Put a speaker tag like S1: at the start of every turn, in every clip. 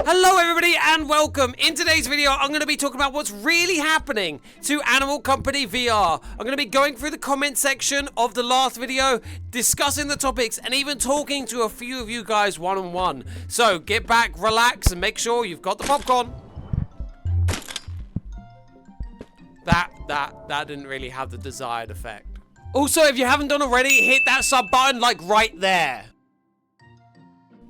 S1: Hello everybody and welcome. In today's video, I'm going to be talking about what's really happening to Animal Company VR. I'm going to be going through the comment section of the last video, discussing the topics, and even talking to a few of you guys one-on-one. So get back, relax, and make sure you've got the popcorn. That didn't really have the desired effect. Also, if you haven't done already, hit that sub button like right there.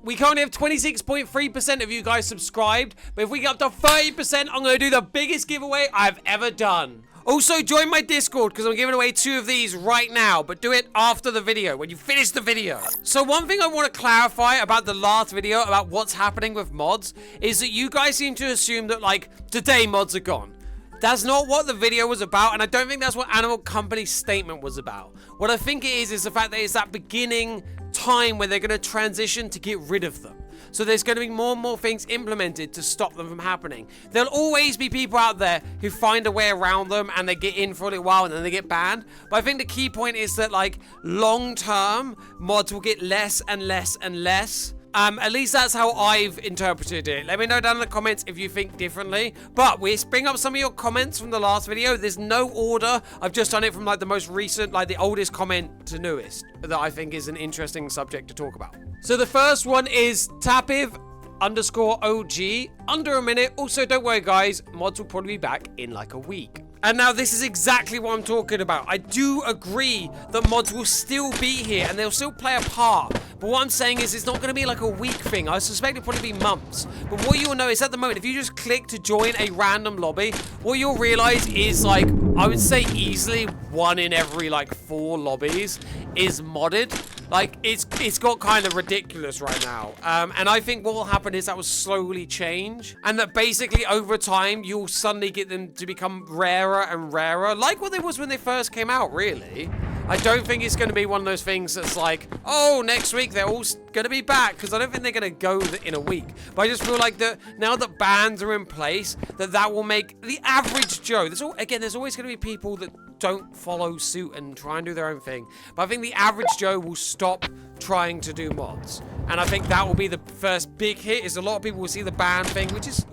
S1: We currently have 26.3% of you guys subscribed, but if we get up to 30%, I'm going to do the biggest giveaway I've ever done. Also, join my Discord, because I'm giving away 2 of these right now, but do it after the video, when you finish the video. So one thing I want to clarify about the last video, about what's happening with mods, is that you guys seem to assume that, like, today mods are gone. That's not what the video was about, and I don't think that's what Animal Company's statement was about. What I think it is the fact that it's that beginning time where they're going to transition to get rid of them. So there's going to be more and more things implemented to stop them from happening. There'll always be people out there who find a way around them and they get in for a little while and then they get banned. But I think the key point is that, like, long term, mods will get less and less and less. At least that's how I've interpreted it. Let me know down in the comments if you think differently. But we bring up some of your comments from the last video. There's no order. I've just done it from, like, the most recent, like the oldest comment to newest, that I think is an interesting subject to talk about. So the first one is TapiveG_OG. Under a minute. Also, don't worry, guys. Mods will probably be back in like a week. And now this is exactly what I'm talking about. I do agree that mods will still be here and they'll still play a part. But what I'm saying is it's not going to be like a week thing. I suspect it'll probably be months. But what you'll know is at the moment, if you just click to join a random lobby, what you'll realize is, like, I would say easily 1 in every, like, 4 lobbies is modded. Like, it's got kind of ridiculous right now. And I think what will happen is that will slowly change. And that basically over time, you'll suddenly get them to become rarer and rarer. Like what it was when they first came out, really. I don't think it's going to be one of those things that's like, oh, next week they're all going to be back. Because I don't think they're going to go in a week. But I just feel like that now that bans are in place, that will make the average Joe. There's always going to be people that don't follow suit and try and do their own thing. But I think the average Joe will stop trying to do mods. And I think that will be the first big hit, is a lot of people will see the ban thing, which is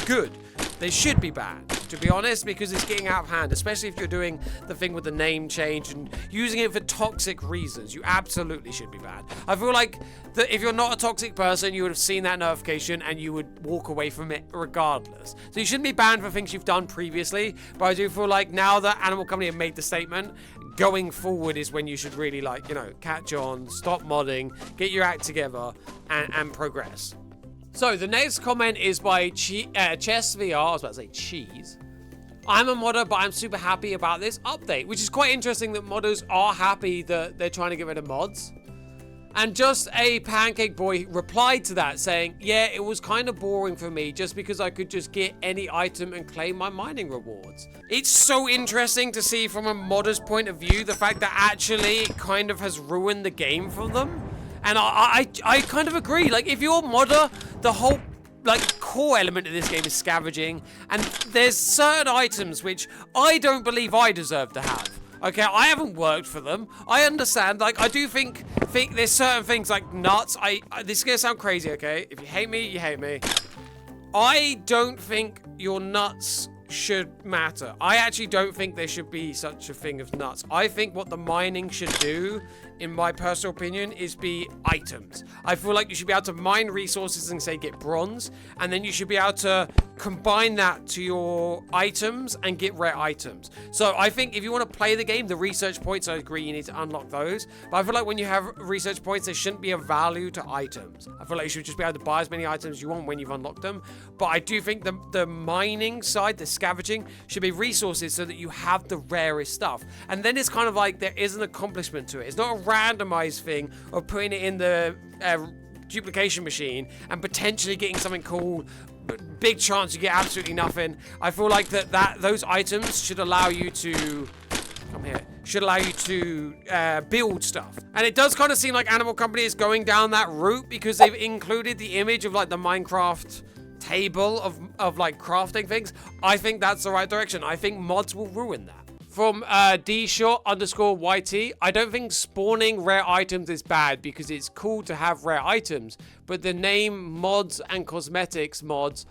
S1: good. They should be banned, to be honest, because it's getting out of hand, especially if you're doing the thing with the name change and using it for toxic reasons. You absolutely should be banned. I feel like that if you're not a toxic person, you would have seen that notification and you would walk away from it regardless. So you shouldn't be banned for things you've done previously, but I do feel like now that Animal Company have made the statement, going forward is when you should really, like, you know, catch on, stop modding, get your act together, and progress. So, the next comment is by ChessVR. I was about to say cheese. I'm a modder, but I'm super happy about this update, which is quite interesting that modders are happy that they're trying to get rid of mods. And just a pancake boy replied to that saying, yeah, it was kind of boring for me just because I could just get any item and claim my mining rewards. It's so interesting to see from a modder's point of view, the fact that actually it kind of has ruined the game for them. And I kind of agree. Like, if you're a modder, the whole, like, core element of this game is scavenging. And there's certain items which I don't believe I deserve to have. Okay, I haven't worked for them. I understand. Like, I do think there's certain things like nuts. This is going to sound crazy, okay? If you hate me, you hate me. I don't think your nuts should matter. I actually don't think there should be such a thing as nuts. I think what the mining should do, in my personal opinion, is be items. I feel like you should be able to mine resources and say get bronze, and then you should be able to combine that to your items and get rare items. So I think if you want to play the game, the research points, I agree, you need to unlock those. But I feel like when you have research points, there shouldn't be a value to items. I feel like you should just be able to buy as many items as you want when you've unlocked them. But I do think the mining side, the scavenging, should be resources so that you have the rarest stuff. And then it's kind of like there is an accomplishment to it. It's not a randomized thing of putting it in the duplication machine and potentially getting something cool, but big chance you get absolutely nothing. I feel like those items should allow you to build stuff. And it does kind of seem like Animal Company is going down that route because they've included the image of, like, the Minecraft table of like crafting things. I think that's the right direction. I think mods will ruin that. From DshotYT, I don't think spawning rare items is bad because it's cool to have rare items, but the name mods and cosmetics mods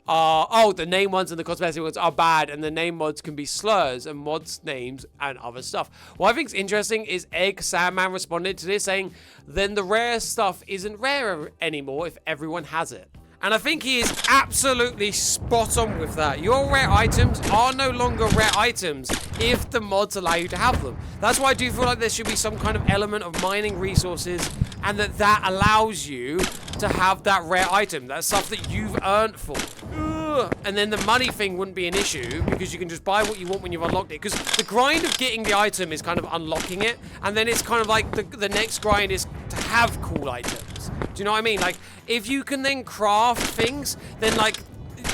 S1: are... Oh, the name ones and the cosmetic ones are bad, and the name mods can be slurs and mods names and other stuff. What I think is interesting is Egg Sandman responded to this saying, then the rare stuff isn't rare anymore if everyone has it. And I think he is absolutely spot on with that. Your rare items are no longer rare items if the mods allow you to have them. That's why I do feel like there should be some kind of element of mining resources, and that allows you to have that rare item. That's stuff that you've earned for. And then the money thing wouldn't be an issue because you can just buy what you want when you've unlocked it. Because the grind of getting the item is kind of unlocking it, and then it's kind of like the next grind is to have cool items. Do you know what I mean? Like, if you can then craft things, then like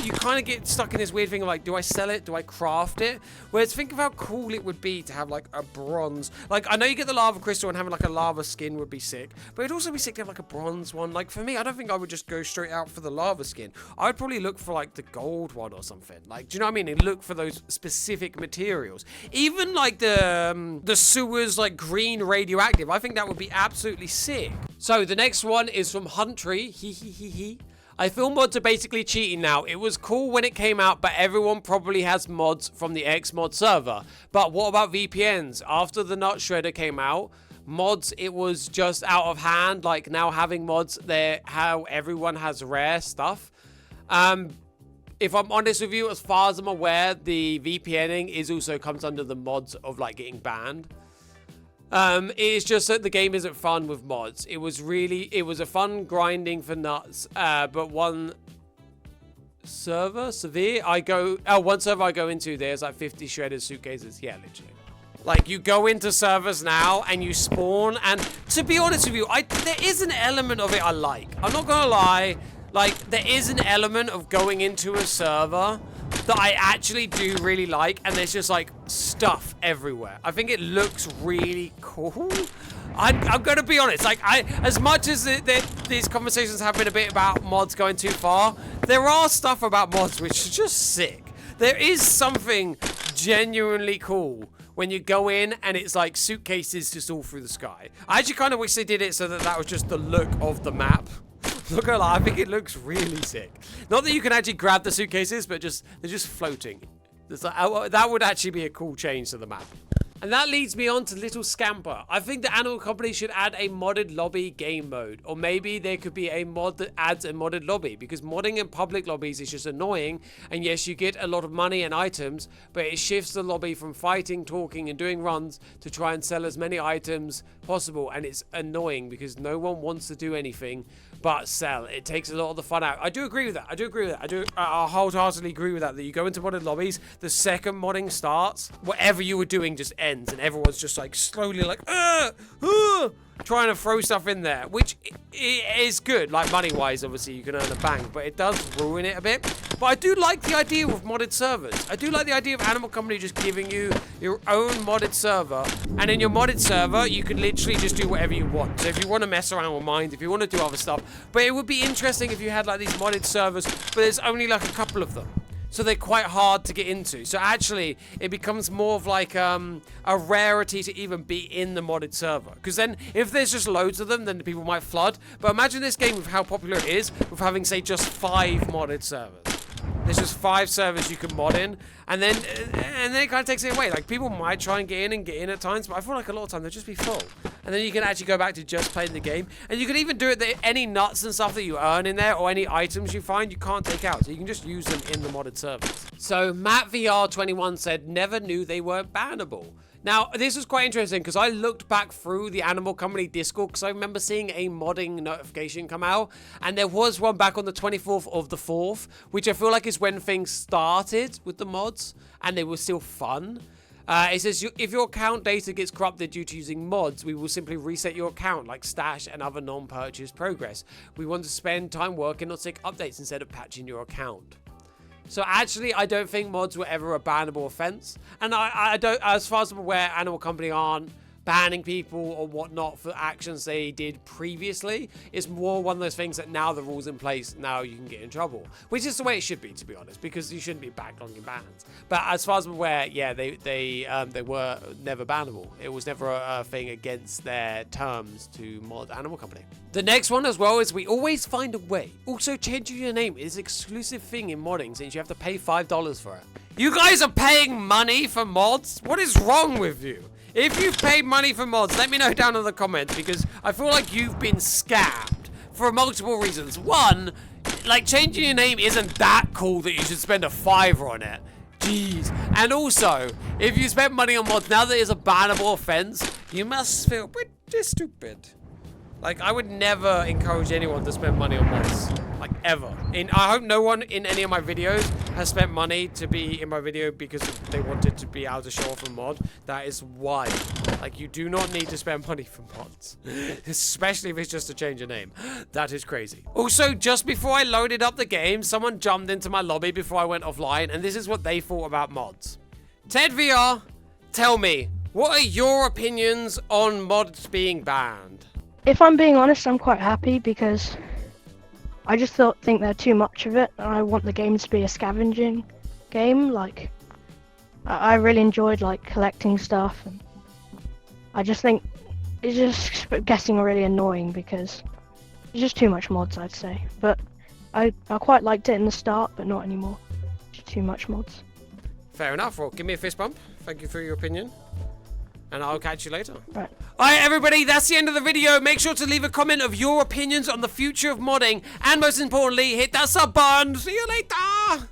S1: you kind of get stuck in this weird thing of like, do I sell it? Do I craft it? Whereas think of how cool it would be to have like a bronze. Like, I know you get the lava crystal and having like a lava skin would be sick, but it'd also be sick to have like a bronze one. Like for me, I don't think I would just go straight out for the lava skin. I would probably look for like the gold one or something. Like, do you know what I mean? And look for those specific materials. Even like the sewers, like green radioactive. I think that would be absolutely sick. So the next one is from Huntry. I feel mods are basically cheating now. It was cool when it came out, but everyone probably has mods from the Xmod server. But what about VPNs? After the Nut Shredder came out, mods, it was just out of hand. Like now having mods there, how everyone has rare stuff. If I'm honest with you, as far as I'm aware, the VPNing is also comes under the mods of like getting banned. It's just that the game isn't fun with mods. It was a fun grinding for nuts, but one server I go into, there's like 50 shredded suitcases. Yeah, literally. Like, you go into servers now and you spawn, and to be honest with you, there is an element of it I like. I'm not gonna lie. Like, there is an element of going into a server that I actually do really like, and there's just like stuff everywhere. I think it looks really cool. I'm gonna be honest, like as much as these conversations have been a bit about mods going too far, there are stuff about mods which is just sick. There is something genuinely cool when you go in and it's like suitcases just all through the sky. I actually kind of wish they did it so that was just the look of the map. Not gonna lie, I think it looks really sick. Not that you can actually grab the suitcases, but they're just floating. That would actually be a cool change to the map. And that leads me on to Little Scamper. I think the Animal Company should add a modded lobby game mode. Or maybe there could be a mod that adds a modded lobby. Because modding in public lobbies is just annoying. And yes, you get a lot of money and items. But it shifts the lobby from fighting, talking, and doing runs to try and sell as many items possible. And it's annoying because no one wants to do anything but sell. It takes a lot of the fun out. I do agree with that. I wholeheartedly agree with that. That you go into modded lobbies, the second modding starts, whatever you were doing just ends, and everyone's just like slowly like trying to throw stuff in there, which is good. Like money wise, obviously you can earn a bang, but it does ruin it a bit. But I do like the idea of modded servers. I do like the idea of Animal Company just giving you your own modded server, and in your modded server you can literally just do whatever you want. So if you want to mess around with mines, if you want to do other stuff, but it would be interesting if you had like these modded servers, but there's only like a couple of them. So they're quite hard to get into. So actually, it becomes more of like a rarity to even be in the modded server. Because then, if there's just loads of them, then the people might flood. But imagine this game with how popular it is, with having, say, just 5 modded servers. There's just 5 servers you can mod in, and then it kind of takes it away. Like, people might try and get in at times, but I feel like a lot of time they'll just be full. And then you can actually go back to just playing the game. And you can even do it that any nuts and stuff that you earn in there, or any items you find, you can't take out. So you can just use them in the modded servers. So MattVR21 said, never knew they weren't bannable. Now, this was quite interesting because I looked back through the Animal Company Discord because I remember seeing a modding notification come out, and there was one back on the 24th of the 4th, which I feel like is when things started with the mods, and they were still fun. It says, if your account data gets corrupted due to using mods, we will simply reset your account, like stash and other non-purchase progress. We want to spend time working on sick updates instead of patching your account. So actually, I don't think mods were ever a bannable offense. And I don't, as far as I'm aware, Animal Company aren't banning people or whatnot for actions they did previously. It's more one of those things that now the rules in place, now you can get in trouble, which is the way it should be, to be honest, because you shouldn't be backlogging bans. But as far as I'm aware, yeah, they were never bannable. It was never a thing against their terms to mod Animal Company. The next one as well is we always find a way. Also, changing your name is an exclusive thing in modding since you have to pay $5 for it. You guys are paying money for mods? What is wrong with you? If you've paid money for mods, let me know down in the comments, because I feel like you've been scammed for multiple reasons. One, like, changing your name isn't that cool that you should spend a $5 on it. Jeez. And also, if you spend money on mods, now that it's a bannable offense, you must feel pretty stupid. Like, I would never encourage anyone to spend money on mods. Like, ever. I hope no one in any of my videos has spent money to be in my video because they wanted to be able to show off a mod. That is why. Like, you do not need to spend money for mods. Especially if it's just to change your name. That is crazy. Also, just before I loaded up the game, someone jumped into my lobby before I went offline, and this is what they thought about mods. TapiveG, tell me, what are your opinions on mods being banned?
S2: If I'm being honest, I'm quite happy because I just think they're too much of it, and I want the game to be a scavenging game. Like, I really enjoyed like collecting stuff, and I just think it's just getting really annoying because it's just too much mods, I'd say. But I quite liked it in the start, but not anymore. Just too much mods.
S1: Fair enough. Well, give me a fist bump. Thank you for your opinion. And I'll catch you later.
S2: Right.
S1: Alright, everybody, that's the end of the video. Make sure to leave a comment of your opinions on the future of modding. And most importantly, hit that sub button. See you later.